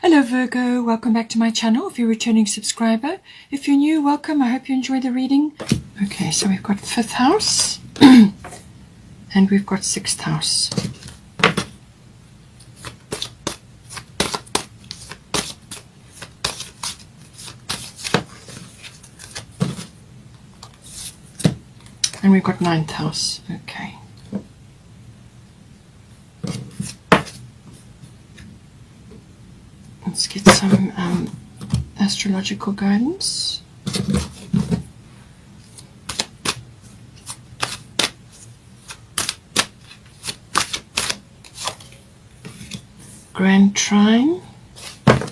Hello Virgo, welcome back to my channel if you're a returning subscriber. If you're new, welcome. I hope you enjoy the reading. Okay, so we've got 5th house and we've got 6th house. And we've got 9th house. Okay. Let's get some astrological guidance. Grand trine,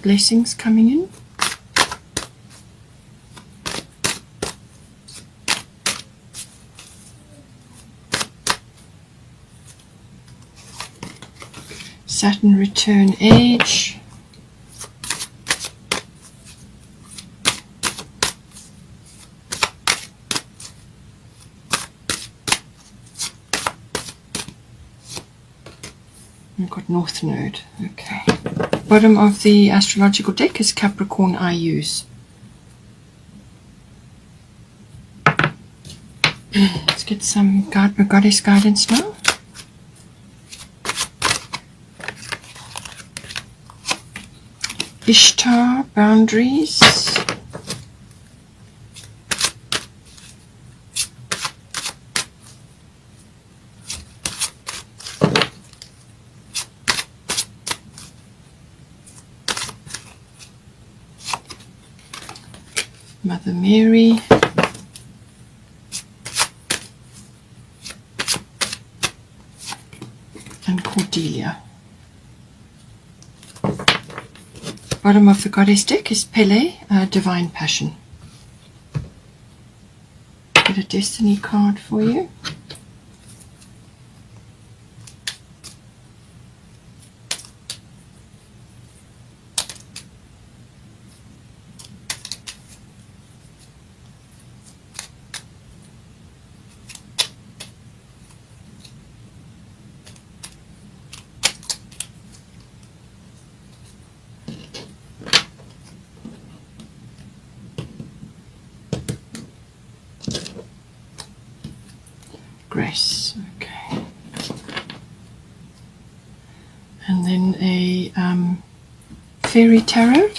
blessings coming in. Saturn return age. We've got North Node. Okay. Bottom of the astrological deck is Capricorn I use. Let's get some goddess guidance now. Ishtar, boundaries. Mother Mary. And Cordelia. Bottom of the goddess deck is Pele, divine passion. Get a destiny card for you. Grace, okay. And then a fairy tarot.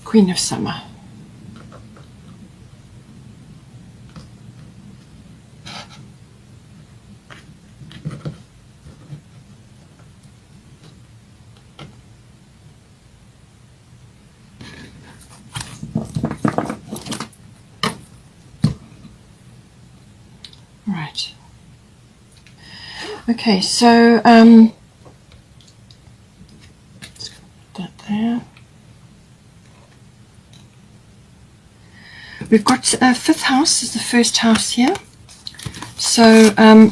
Queen of Summer. Right. Okay, so let's put that there. We've got 5th house is the first house here. So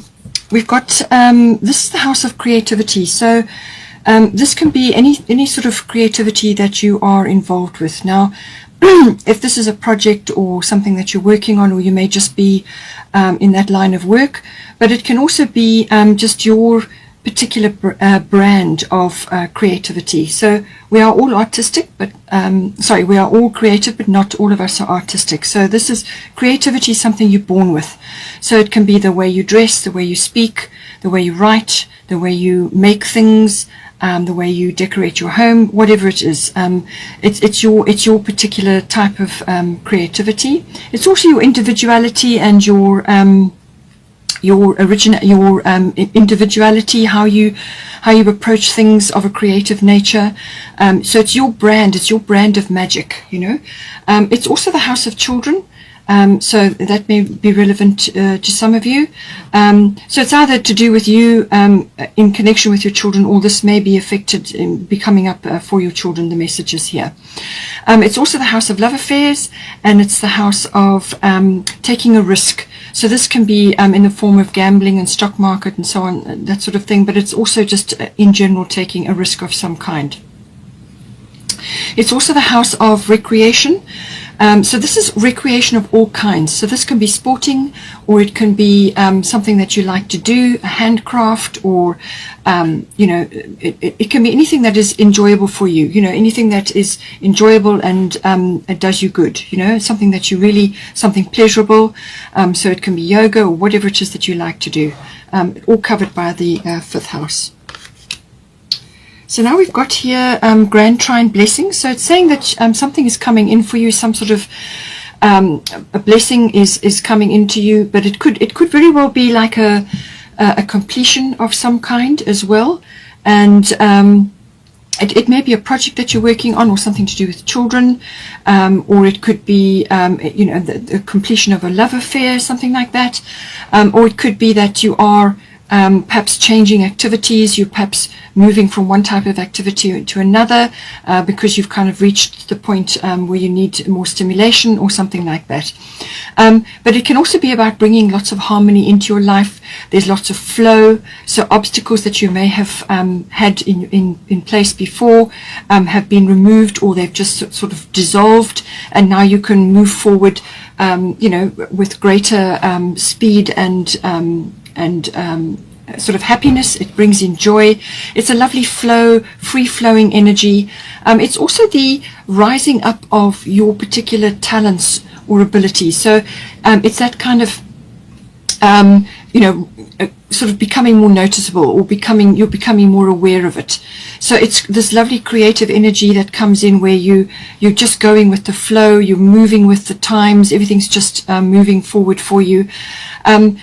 we've got this is the house of creativity. So this can be any sort of creativity that you are involved with. Now, if this is a project or something that you're working on, or you may just be in that line of work, but it can also be just your particular brand of creativity. So we are all artistic, but we are all creative, but not all of us are artistic. So this is creativity, something you're born with. So it can be the way you dress, the way you speak, the way you write, the way you make things, the way you decorate your home, whatever it is. It's your particular type of creativity. It's also your individuality and your individuality, how you approach things of a creative nature. So it's your brand of magic, you know. It's also the house of children. So that may be relevant to some of you. So it's either to do with you in connection with your children, or this may be affected in be coming up for your children, the messages here. It's also the house of love affairs, and it's the house of taking a risk. So this can be in the form of gambling and stock market and so on, that sort of thing, but it's also just in general taking a risk of some kind. It's also the house of recreation. So this is recreation of all kinds. So this can be sporting, or it can be something that you like to do, a handcraft, or it can be anything that is enjoyable for you. Anything that is enjoyable and it does you good. Something that you really, something pleasurable. So it can be yoga or whatever it is that you like to do. All covered by the fifth house. So now we've got here grand trine blessings. So it's saying that something is coming in for you, some sort of a blessing is coming into you, but it could very well be like a completion of some kind as well, and it may be a project that you're working on, or something to do with children, or it could be the completion of a love affair, something like that, or it could be that you are perhaps changing activities, you're perhaps moving from one type of activity to another because you've kind of reached the point where you need more stimulation or something like that. But it can also be about bringing lots of harmony into your life. There's lots of flow, so obstacles that you may have had in place before have been removed, or they've just sort of dissolved, and now you can move forward with greater speed and sort of happiness. It brings in joy. It's a lovely flow, free-flowing energy. It's also the rising up of your particular talents or abilities. So it's that kind of sort of becoming more noticeable, or you're becoming more aware of it. So it's this lovely creative energy that comes in where you're just going with the flow, you're moving with the times, everything's just moving forward for you.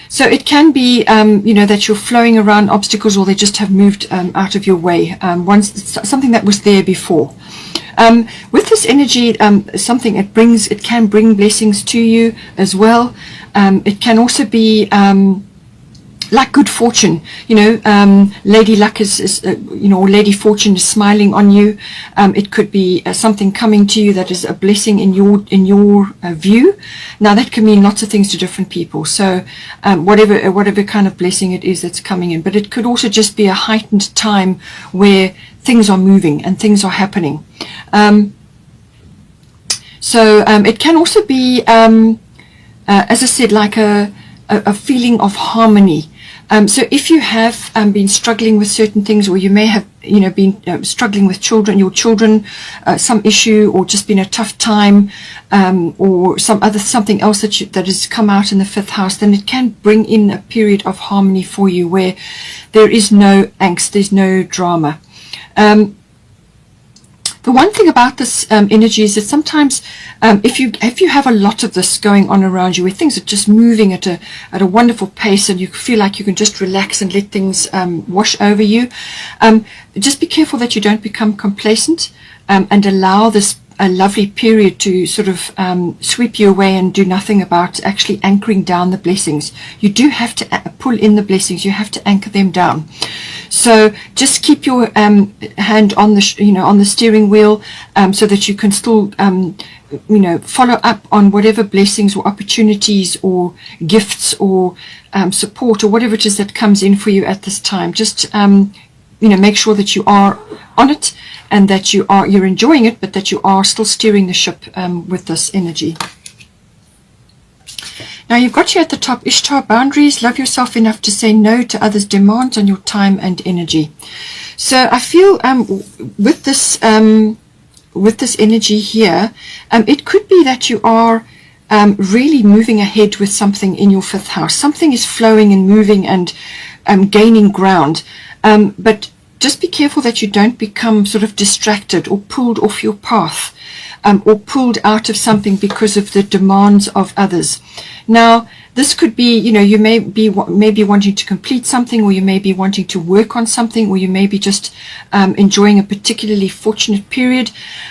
So it can be that you're flowing around obstacles, or they just have moved out of your way, something that was there before. With this energy, it can bring blessings to you as well. It can also be like good fortune, Lady Luck or Lady Fortune is smiling on you. It could be something coming to you that is a blessing in your view. Now that can mean lots of things to different people. So whatever kind of blessing it is that's coming in, but it could also just be a heightened time where things are moving and things are happening. It can also be, as I said, like a feeling of harmony. So if you have been struggling with certain things, or you may have been struggling with your children, some issue, or just been a tough time, or something else that has come out in the fifth house, then it can bring in a period of harmony for you where there is no angst, there's no drama. The one thing about this energy is that sometimes if you have a lot of this going on around you, where things are just moving at a wonderful pace, and you feel like you can just relax and let things wash over you, just be careful that you don't become complacent and allow this a lovely period to sort of sweep you away and do nothing about actually anchoring down the blessings. You do have to pull in the blessings. You have to anchor them down. So just keep your hand on the steering wheel, so that you can still follow up on whatever blessings or opportunities or gifts or support or whatever it is that comes in for you at this time. Just make sure that you are on it, and that you're enjoying it, but that you are still steering the ship with this energy. Now you've got here at the top, Ishtar, boundaries. Love yourself enough to say no to others' demands on your time and energy. So I feel with this energy here, it could be that you are really moving ahead with something in your fifth house. Something is flowing and moving and gaining ground, but just be careful that you don't become sort of distracted or pulled off your path, or pulled out of something because of the demands of others. Now, this could be, you may be wanting to complete something, or you may be wanting to work on something, or you may be just enjoying a particularly fortunate period.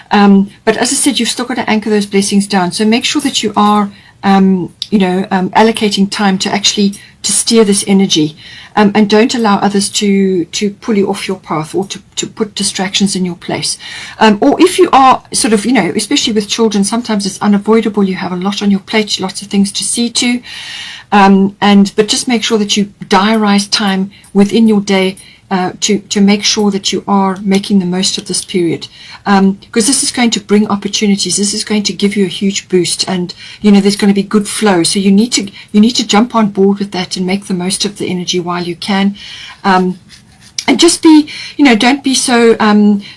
But as I said, you've still got to anchor those blessings down. So make sure that you are allocating time to actually to steer this energy, and don't allow others to pull you off your path or to put distractions in your place. Or if you are sort of, especially with children, sometimes it's unavoidable. You have a lot on your plate, lots of things to see to, but just make sure that you diarize time within your day to make sure that you are making the most of this period, because this is going to bring opportunities. This is going to give you a huge boost, and there's going to be good flow. So you need to jump on board with that and make the most of the energy while you can, and just be don't be so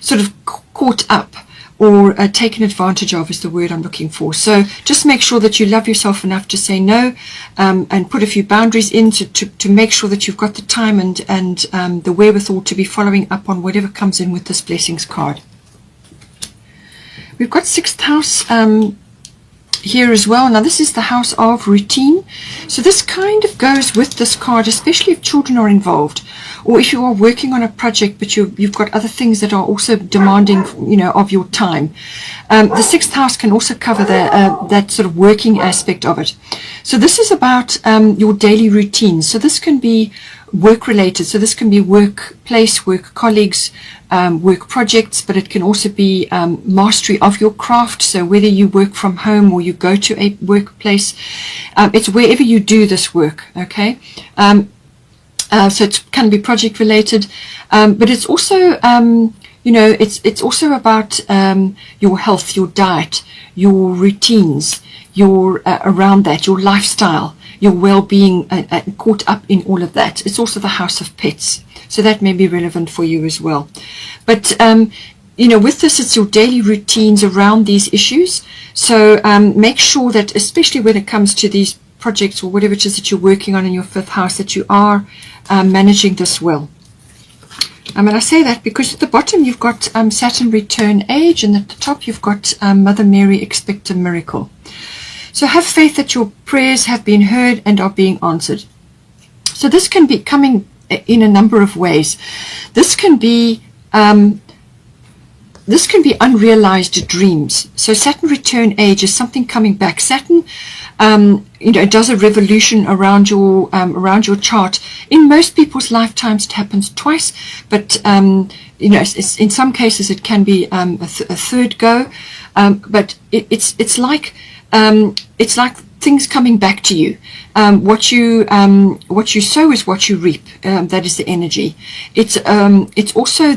sort of caught up or taken advantage of is the word I'm looking for. So just make sure that you love yourself enough to say no, and put a few boundaries in to make sure that you've got the time and the wherewithal to be following up on whatever comes in with this blessings card. We've got 6th house here as well. Now this is the house of routine. So this kind of goes with this card, especially if children are involved, or if you are working on a project but you've got other things that are also demanding of your time. The 6th house can also cover that sort of working aspect of it. So this is about your daily routines. So this can be work related. So this can be workplace, work colleagues, work projects, but it can also be mastery of your craft. So whether you work from home or you go to a workplace, it's wherever you do this work. Okay. So it can be project related, but it's also it's also about your health, your diet, your routines, your around that, your lifestyle, your well-being, caught up in all of that. It's also the house of pets, so that may be relevant for you as well. But with this, it's your daily routines around these issues. So make sure that, especially when it comes to these projects or whatever it is that you're working on in your 5th house, that you are managing this well. And I say that because at the bottom you've got Saturn return age, and at the top you've got Mother Mary expect a miracle. So have faith that your prayers have been heard and are being answered. So this can be coming in a number of ways. This can be unrealized dreams. So Saturn return age is something coming back. Saturn, it does a revolution around your chart. In most people's lifetimes, it happens twice, but in some cases it can be a third go. But it's like things coming back to you. What you sow is what you reap. That is the energy. It's also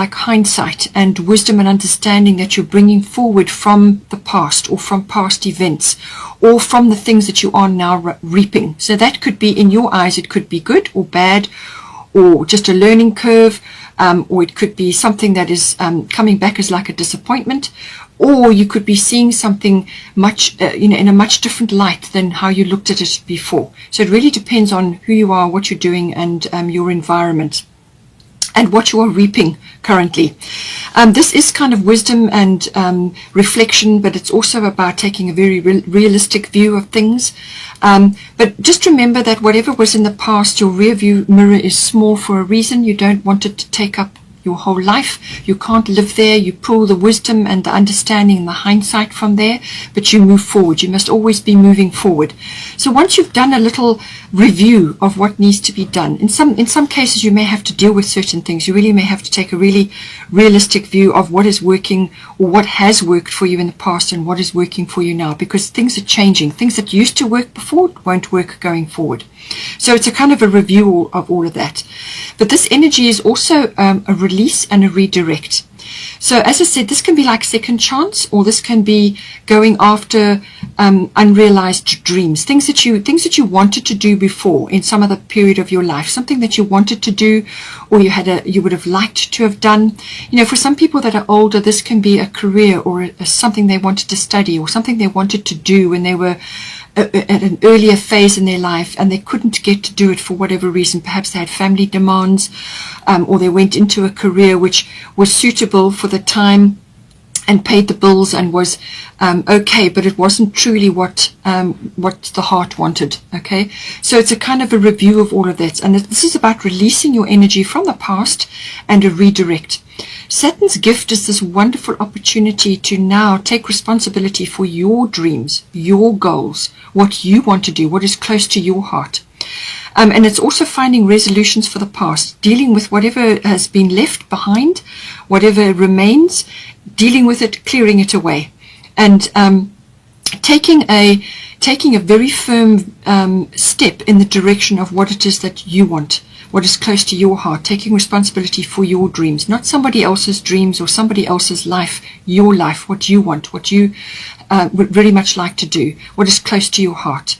like hindsight and wisdom and understanding that you're bringing forward from the past, or from past events, or from the things that you are now reaping. So that could be, in your eyes, it could be good or bad, or just a learning curve, or it could be something that is coming back as like a disappointment, or you could be seeing something much in a much different light than how you looked at it before. So it really depends on who you are, what you're doing, and your environment, and what you are reaping currently. This is kind of wisdom and reflection, but it's also about taking a very realistic view of things. But just remember that whatever was in the past, your rear view mirror is small for a reason. You don't want it to take up your whole life. You can't live there. You pull the wisdom and the understanding and the hindsight from there, but you move forward. You must always be moving forward. So once you've done a little review of what needs to be done, in some cases you may have to deal with certain things. You really may have to take a really realistic view of what is working, or what has worked for you in the past, and what is working for you now, because things are changing. Things that used to work before won't work going forward. So it's a kind of a review of all of that. But this energy is also a release and a redirect. So as I said, this can be like second chance, or this can be going after unrealized dreams, things that you wanted to do before in some other period of your life, something that you wanted to do, or you would have liked to have done. For some people that are older, this can be a career, or something they wanted to study, or something they wanted to do when they were at an earlier phase in their life, and they couldn't get to do it for whatever reason. Perhaps they had family demands, or they went into a career which was suitable for the time, and paid the bills and was okay, but it wasn't truly what the heart wanted. Okay, so it's a kind of a review of all of that, and this is about releasing your energy from the past and a redirect. Saturn's gift is this wonderful opportunity to now take responsibility for your dreams, your goals, what you want to do, what is close to your heart. And it's also finding resolutions for the past, dealing with whatever has been left behind, whatever remains, dealing with it, clearing it away, and taking a very firm step in the direction of what it is that you want, what is close to your heart, taking responsibility for your dreams, not somebody else's dreams or somebody else's life, your life, what you want, what you would very much like to do, what is close to your heart.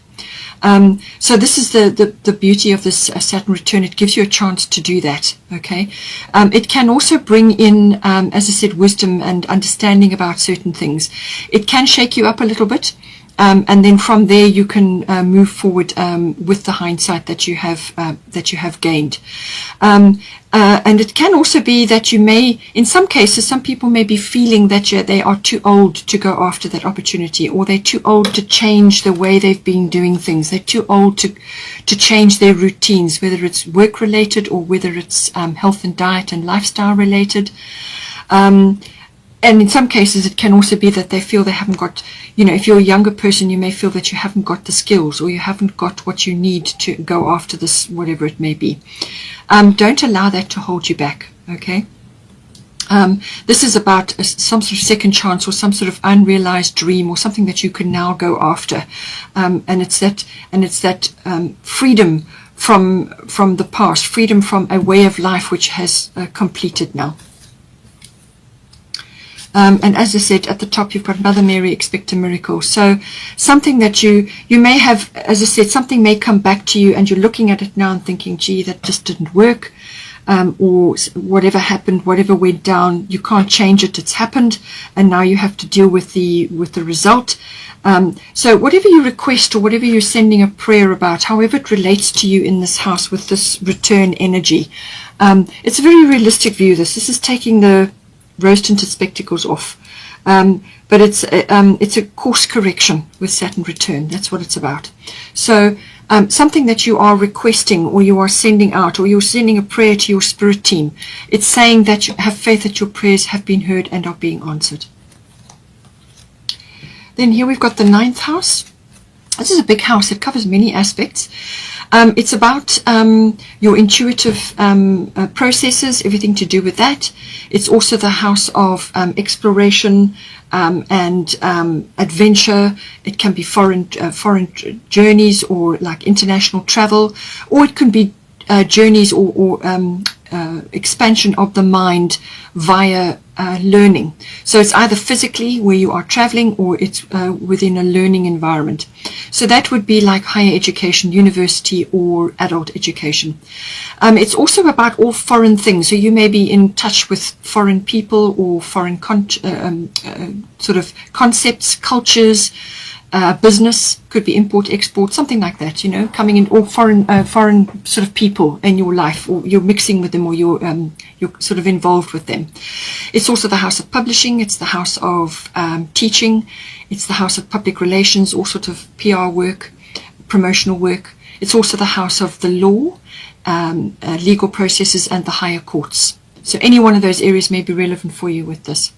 So this is the beauty of this Saturn return. It gives you a chance to do that. Okay. It can also bring in, as I said, wisdom and understanding about certain things. It can shake you up a little bit. And then from there you can move forward with the hindsight that you have gained. And it can also be that you may, in some cases, some people may be feeling that they are too old to go after that opportunity, or they're too old to change the way they've been doing things. They're too old to change their routines, whether it's work related or whether it's health and diet and lifestyle related. And in some cases, it can also be that they feel they haven't got, if you're a younger person, you may feel that you haven't got the skills, or you haven't got what you need to go after this, whatever it may be. Don't allow that to hold you back, okay? This is about some sort of second chance or some sort of unrealized dream or something that you can now go after. And it's that freedom from the past, freedom from a way of life which has completed now. And as I said, at the top, you've got Mother Mary, expect a miracle. So something that you may have, as I said, something may come back to you and you're looking at it now and thinking, gee, that just didn't work. Or whatever happened, whatever went down, you can't change it. It's happened. And now you have to deal with the result. So whatever you request or whatever you're sending a prayer about, however it relates to you in this house with this return energy, it's a very realistic view. This is taking the rose-tinted spectacles off, but it's a course correction with Saturn return. That's what it's about. So something that you are requesting, or you are sending out, or you're sending a prayer to your spirit team, it's saying that you have faith that your prayers have been heard and are being answered. Then here we've got the 9th house. This is a big house. It covers many aspects. It's about your intuitive processes, everything to do with that. It's also the house of exploration and adventure. It can be foreign journeys, or like international travel, or it can be journeys or expansion of the mind via learning. So it's either physically where you are traveling, or it's within a learning environment. So that would be like higher education, university, or adult education. It's also about all foreign things. So you may be in touch with foreign people or foreign sort of concepts, cultures, business, could be import, export, something like that, coming in, or foreign sort of people in your life, or you're mixing with them, or you're sort of involved with them. It's also the house of publishing. It's the house of teaching. It's the house of public relations, all sort of PR work, promotional work. It's also the house of the law, legal processes, and the higher courts. So any one of those areas may be relevant for you with this.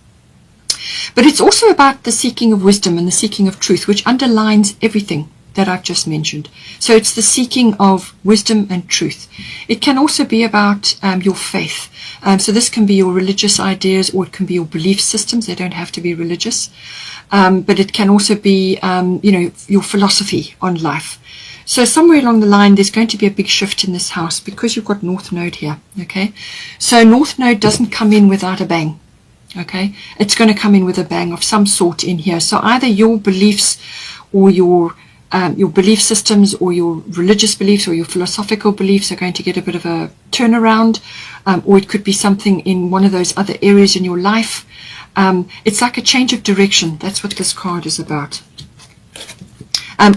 But it's also about the seeking of wisdom and the seeking of truth, which underlines everything that I've just mentioned. So it's the seeking of wisdom and truth. It can also be about your faith. So this can be your religious ideas, or it can be your belief systems. They don't have to be religious. But it can also be, your philosophy on life. So somewhere along the line, there's going to be a big shift in this house because you've got North Node here. Okay. So North Node doesn't come in without a bang. Okay, it's going to come in with a bang of some sort in here. So either your beliefs, or your belief systems, or your religious beliefs, or your philosophical beliefs are going to get a bit of a turnaround, or it could be something in one of those other areas in your life. It's like a change of direction. That's what this card is about.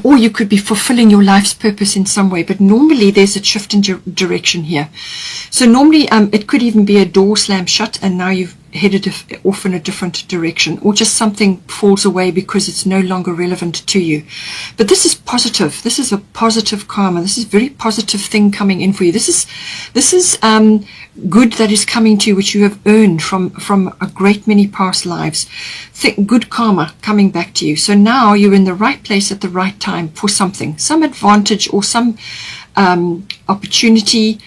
Or you could be fulfilling your life's purpose in some way, but normally there's a shift in direction here. So normally it could even be a door slammed shut, and now headed off in a different direction, or just something falls away because it's no longer relevant to you. But this is positive. This is a positive karma. This is a very positive thing coming in for you. This is good that is coming to you, which you have earned from a great many past lives. Good karma coming back to you. So now you're in the right place at the right time for something, some advantage or some opportunity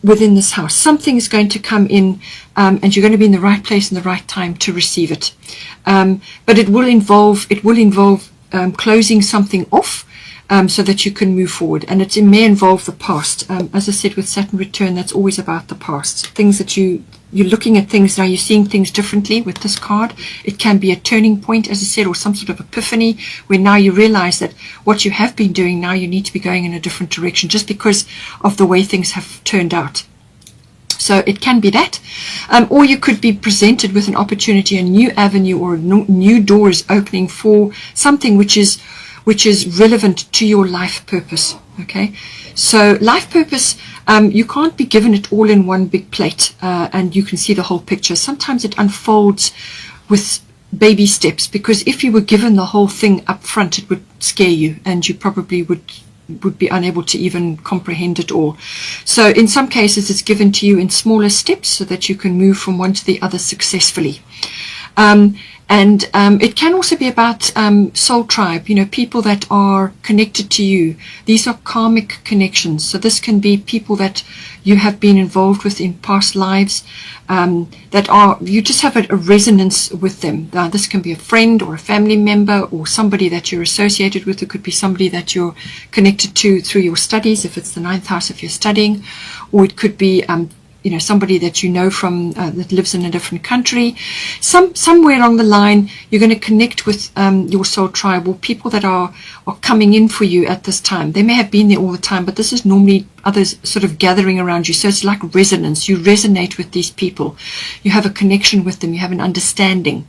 within this house. Something is going to come in, and you're going to be in the right place in the right time to receive it. But it will involve closing something off, so that you can move forward, and it may involve the past. As I said, with Saturn return, that's always about the past. Things that you're looking at things now, you're seeing things differently with this card. It can be a turning point, as I said, or some sort of epiphany, where now you realize that what you have been doing, now you need to be going in a different direction, just because of the way things have turned out. So it can be that, or you could be presented with an opportunity, a new avenue, or a new door is opening for something which is relevant to your life purpose. Okay, so life purpose, you can't be given it all in one big plate, and you can see the whole picture. Sometimes it unfolds with baby steps, because if you were given the whole thing up front, it would scare you, and you probably would be unable to even comprehend it all. So in some cases, it's given to you in smaller steps so that you can move from one to the other successfully. And it can also be about soul tribe, people that are connected to you. These are karmic connections. So this can be people that you have been involved with in past lives, you just have a resonance with them. This can be a friend or a family member or somebody that you're associated with. It could be somebody that you're connected to through your studies, if it's the 9th house if you're studying, or it could be somebody that you know from that lives in a different country. Somewhere along the line, you're going to connect with your soul tribe, or people that are coming in for you at this time. They may have been there all the time, but this is normally others sort of gathering around you. So it's like resonance. You resonate with these people. You have a connection with them. You have an understanding.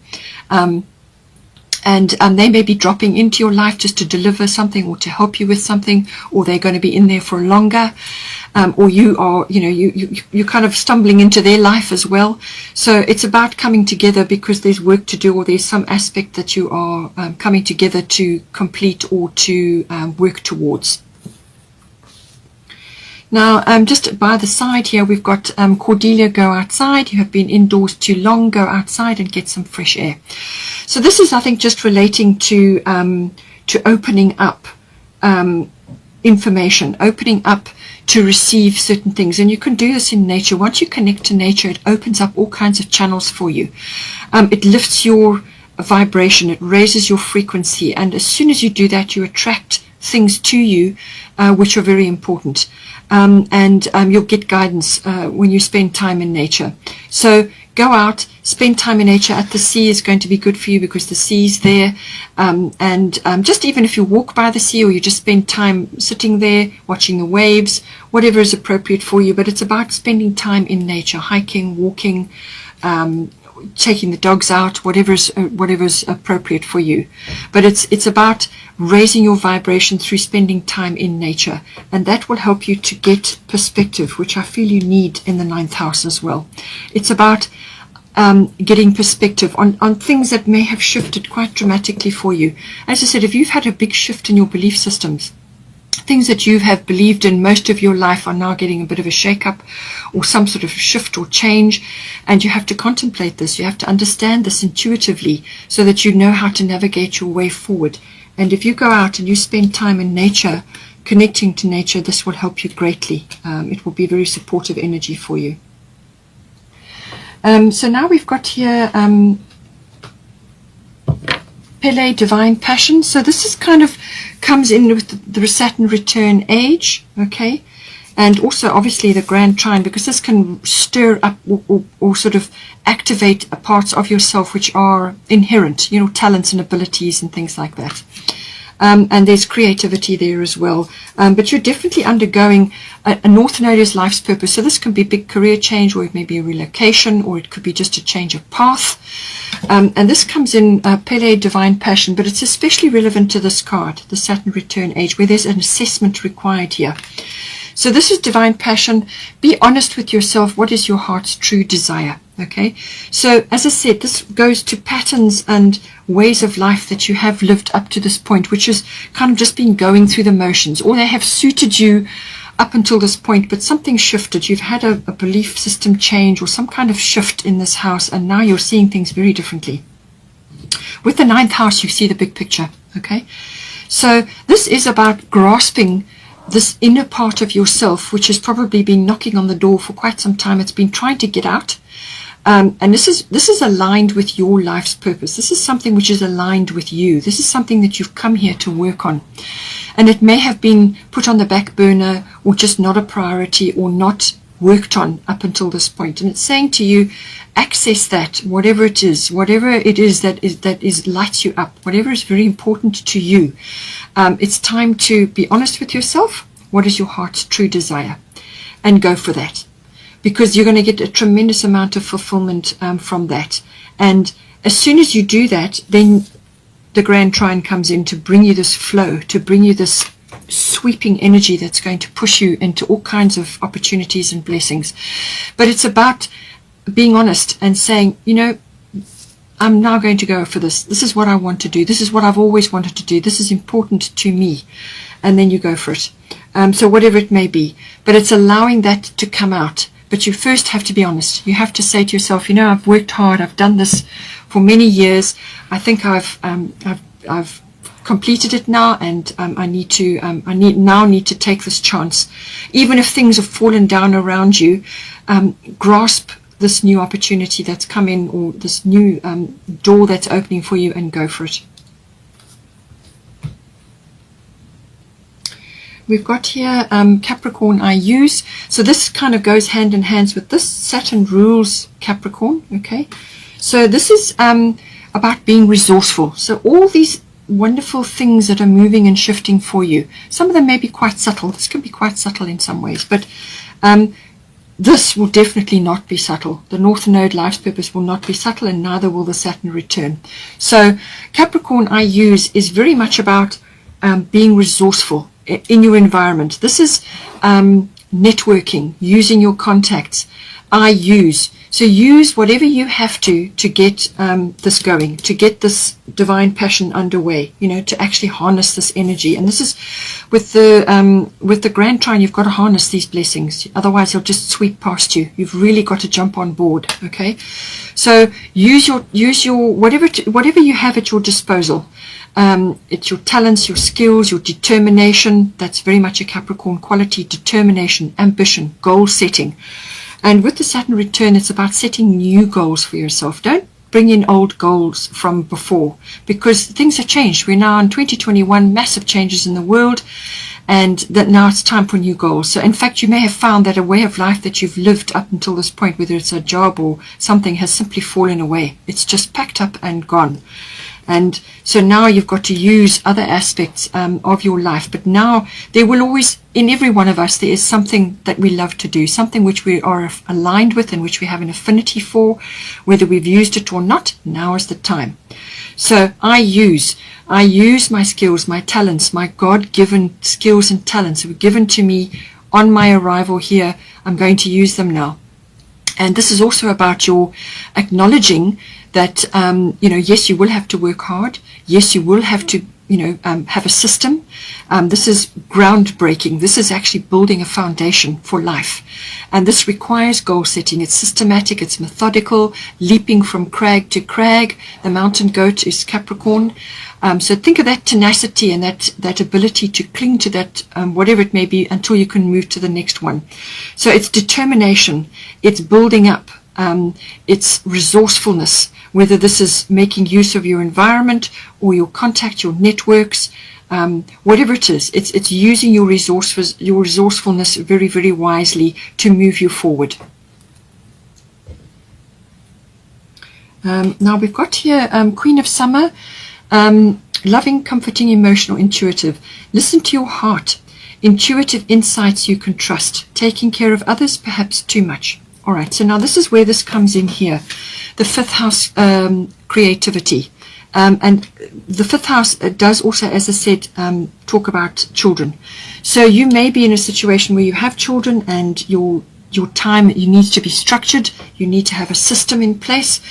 And they may be dropping into your life just to deliver something or to help you with something, or they're going to be in there for longer, or you are, you're kind of stumbling into their life as well. So it's about coming together because there's work to do, or there's some aspect that you are coming together to complete or to work towards. Now, just by the side here, we've got Cordelia, go outside. You have been indoors too long, go outside and get some fresh air. So this is, I think, just relating to opening up information, opening up to receive certain things. And you can do this in nature. Once you connect to nature, it opens up all kinds of channels for you. It lifts your vibration. It raises your frequency. And as soon as you do that, you attract things to you which are very important. And you'll get guidance when you spend time in nature. So go out, spend time in nature. At the sea is going to be good for you because the sea's there. And just even if you walk by the sea, or you just spend time sitting there, watching the waves, whatever is appropriate for you. But it's about spending time in nature, hiking, walking, taking the dogs out, whatever's appropriate for you. But it's about raising your vibration through spending time in nature, and that will help you to get perspective, which I feel you need in the 9th house as well. It's about getting perspective on things that may have shifted quite dramatically for you. As I said, if you've had a big shift in your belief systems, things that you have believed in most of your life are now getting a bit of a shake-up or some sort of shift or change, and you have to contemplate this. You have to understand this intuitively so that you know how to navigate your way forward. And if you go out and you spend time in nature, connecting to nature, this will help you greatly. It will be very supportive energy for you. So now we've got here Pele, divine passion. So this is kind of comes in with the Saturn return age, okay, and also obviously the grand trine, because this can stir up or sort of activate parts of yourself which are inherent, talents and abilities and things like that. And there's creativity there as well. But you're definitely undergoing a North Node is life's purpose. So this can be a big career change, or it may be a relocation, or it could be just a change of path. And this comes in Pele, divine passion, but it's especially relevant to this card, the Saturn return age, where there's an assessment required here. So this is divine passion. Be honest with yourself. What is your heart's true desire? Okay, so as I said, this goes to patterns and ways of life that you have lived up to this point, which is kind of just been going through the motions, or they have suited you up until this point, but something shifted. You've had a belief system change or some kind of shift in this house, and now you're seeing things very differently. With the 9th house, you see the big picture. Okay, so this is about grasping this inner part of yourself, which has probably been knocking on the door for quite some time. It's been trying to get out. And this is aligned with your life's purpose. This is something which is aligned with you. This is something that you've come here to work on. And it may have been put on the back burner, or just not a priority, or not worked on up until this point. And it's saying to you, access that, whatever it is that lights you up, whatever is very important to you. It's time to be honest with yourself. What is your heart's true desire? And go for that. Because you're going to get a tremendous amount of fulfillment from that. And as soon as you do that, then the Grand Trine comes in to bring you this flow, to bring you this sweeping energy that's going to push you into all kinds of opportunities and blessings. But it's about being honest and saying, you know, I'm now going to go for this. This is what I want to do. This is what I've always wanted to do. This is important to me. And then you go for it. So whatever it may be. But it's allowing that to come out. But you first have to be honest. You have to say to yourself, you know, I've worked hard. I've done this for many years. I think I've completed it now, and I need to take this chance. Even if things have fallen down around you, grasp this new opportunity that's come in, or this new door that's opening for you, and go for it. We've got here Capricorn I use. So this kind of goes hand in hand with this. Saturn rules Capricorn. Okay, so this is about being resourceful. So all these wonderful things that are moving and shifting for you, some of them may be quite subtle. This can be quite subtle in some ways, but this will definitely not be subtle. The North Node life's purpose will not be subtle, and neither will the Saturn return. So Capricorn I use is very much about being resourceful in your environment. This is networking, using your contacts. I use. So use whatever you have to get this going, to get this divine passion underway, you know, to actually harness this energy. And this is with the Grand Trine, you've got to harness these blessings. Otherwise, they'll just sweep past you. You've really got to jump on board. Okay, so use your whatever you have at your disposal. It's your talents, your skills, your determination. That's very much a Capricorn quality: determination, ambition, goal setting. And with the Saturn return, it's about setting new goals for yourself. Don't bring in old goals from before, because things have changed. We're now in 2021, massive changes in the world, and that now it's time for new goals. So in fact, you may have found that a way of life that you've lived up until this point, whether it's a job or something, has simply fallen away. It's just packed up and gone. And so now you've got to use other aspects of your life. But now there will always, in every one of us, there is something that we love to do, something which we are aligned with and which we have an affinity for, whether we've used it or not. Now is the time. So I use my skills, my talents, my God-given skills and talents were given to me on my arrival here. I'm going to use them now. And this is also about your acknowledging that, yes, you will have to work hard. Yes, you will have to, have a system. This is groundbreaking. This is actually building a foundation for life. And this requires goal setting. It's systematic. It's methodical, leaping from crag to crag. The mountain goat is Capricorn. So think of that tenacity and that ability to cling to that, whatever it may be, until you can move to the next one. So it's determination. It's building up. It's resourcefulness, whether this is making use of your environment or your contact, your networks, whatever it is. It's using your resourcefulness very, very wisely to move you forward. Now we've got here Queen of Summer. Loving, comforting, emotional, intuitive. Listen to your heart. Intuitive insights you can trust. Taking care of others, perhaps too much. All right, so now this is where this comes in here. The 5th house, creativity. And the 5th house does also, as I said, talk about children. So you may be in a situation where you have children and your your time, you need to be structured. You need to have a system in place.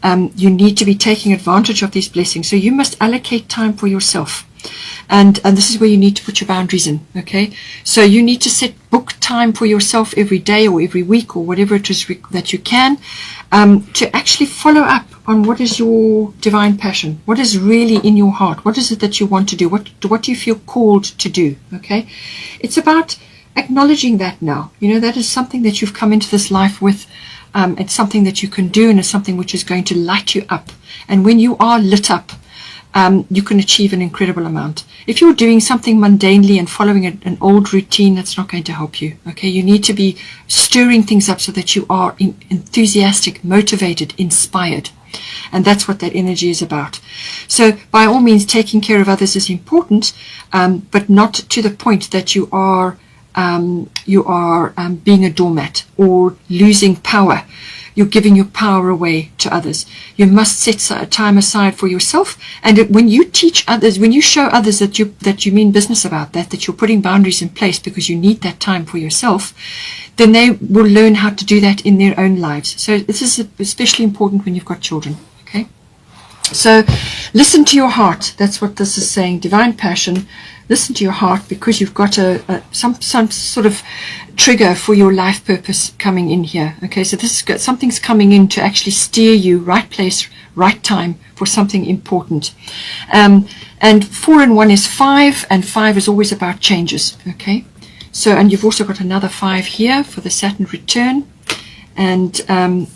You need to be taking advantage of these blessings. So you must allocate time for yourself. And this is where you need to put your boundaries in, okay? So you need to book time for yourself every day or every week or whatever it is that you can, to actually follow up on what is your divine passion, what is really in your heart, what is it that you want to do, what do you feel called to do, okay? It's about acknowledging that now. You know, that is something that you've come into this life with. It's something that you can do, and it's something which is going to light you up. And when you are lit up, you can achieve an incredible amount. If you're doing something mundanely and following an old routine, that's not going to help you. Okay, you need to be stirring things up so that you are enthusiastic, motivated, inspired. And that's what that energy is about. So by all means, taking care of others is important, but not to the point that you are being a doormat or losing power. You're giving your power away to others. You must set time aside for yourself. And when you teach others, when you show others that you mean business about that you're putting boundaries in place because you need that time for yourself, then they will learn how to do that in their own lives. So this is especially important when you've got children. Okay. So listen to your heart. That's what this is saying. Divine passion. Listen to your heart, because you've got some sort of trigger for your life purpose coming in here. Okay, so something's coming in to actually steer you right place, right time for something important. And 4 and 1 is 5, and 5 is always about changes. Okay, so and you've also got another 5 here for the Saturn return. And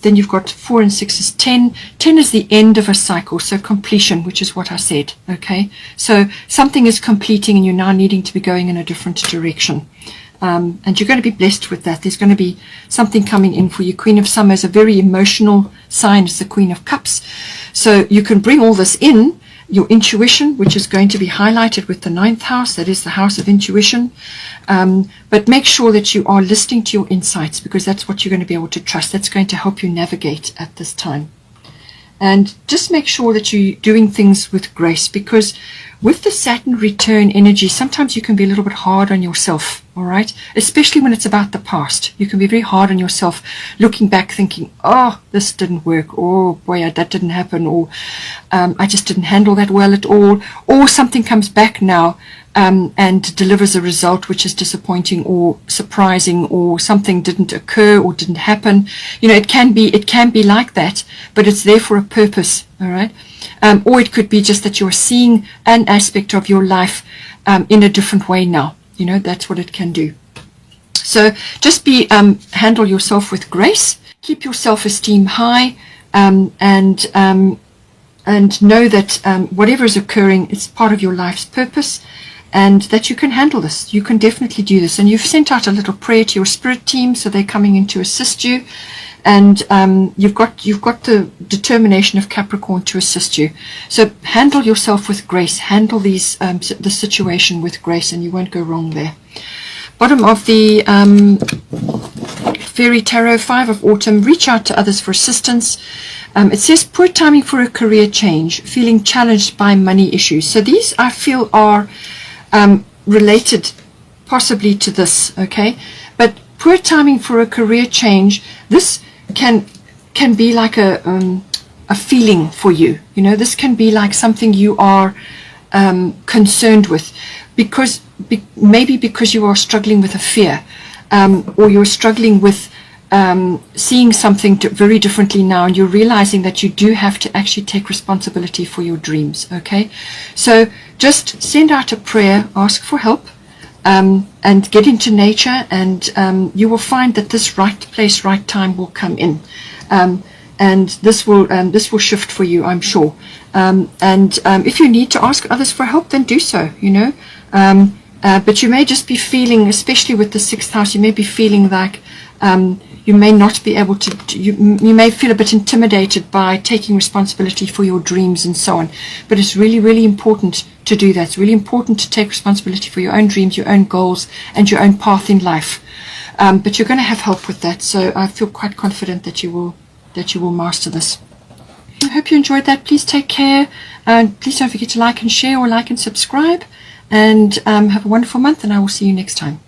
then you've got 4 and 6 is 10. 10 is the end of a cycle, so completion, which is what I said. Okay, so something is completing and you're now needing to be going in a different direction. And you're going to be blessed with that. There's going to be something coming in for you. Queen of Summer is a very emotional sign. It's the Queen of Cups. So you can bring all this in, your intuition, which is going to be highlighted with the 9th house. That is the house of intuition. But make sure that you are listening to your insights, because that's what you're going to be able to trust. That's going to help you navigate at this time. And just make sure that you're doing things with grace, because with the Saturn return energy, sometimes you can be a little bit hard on yourself, all right? Especially when it's about the past. You can be very hard on yourself, looking back thinking, oh, this didn't work, oh boy, that didn't happen, or I just didn't handle that well at all, or something comes back now and delivers a result which is disappointing or surprising, or something didn't occur or didn't happen. You know, it can be like that, but it's there for a purpose, all right? Or it could be just that you're seeing an aspect of your life in a different way now. You know, that's what it can do. So just handle yourself with grace, keep your self-esteem high, and know that whatever is occurring is part of your life's purpose, and that you can handle this. You can definitely do this. And you've sent out a little prayer to your spirit team, so they're coming in to assist you. And you've got the determination of Capricorn to assist you. So handle yourself with grace. Handle the situation with grace, and you won't go wrong there. Bottom of the Fairy Tarot, 5 of Autumn. Reach out to others for assistance. It says poor timing for a career change, feeling challenged by money issues. So these, I feel, are related possibly to this, okay? But poor timing for a career change, this can be like a feeling for you. You know, this can be like something you are concerned with, because maybe because you are struggling with a fear, or you're struggling with seeing something very differently now, and you're realizing that you do have to actually take responsibility for your dreams. Okay, so just send out a prayer, ask for help, and get into nature, and you will find that this right place, right time will come in, and this will shift for you, I'm sure. And if you need to ask others for help, then do so. You know, but you may just be feeling, especially with the 6th house, you may be feeling like you may not be able to, you may feel a bit intimidated by taking responsibility for your dreams and so on. But it's really, really important to do that. It's really important to take responsibility for your own dreams, your own goals, and your own path in life. But you're going to have help with that. So I feel quite confident that you will master this. I hope you enjoyed that. Please take care. Please don't forget to like and share, or like and subscribe. And have a wonderful month, and I will see you next time.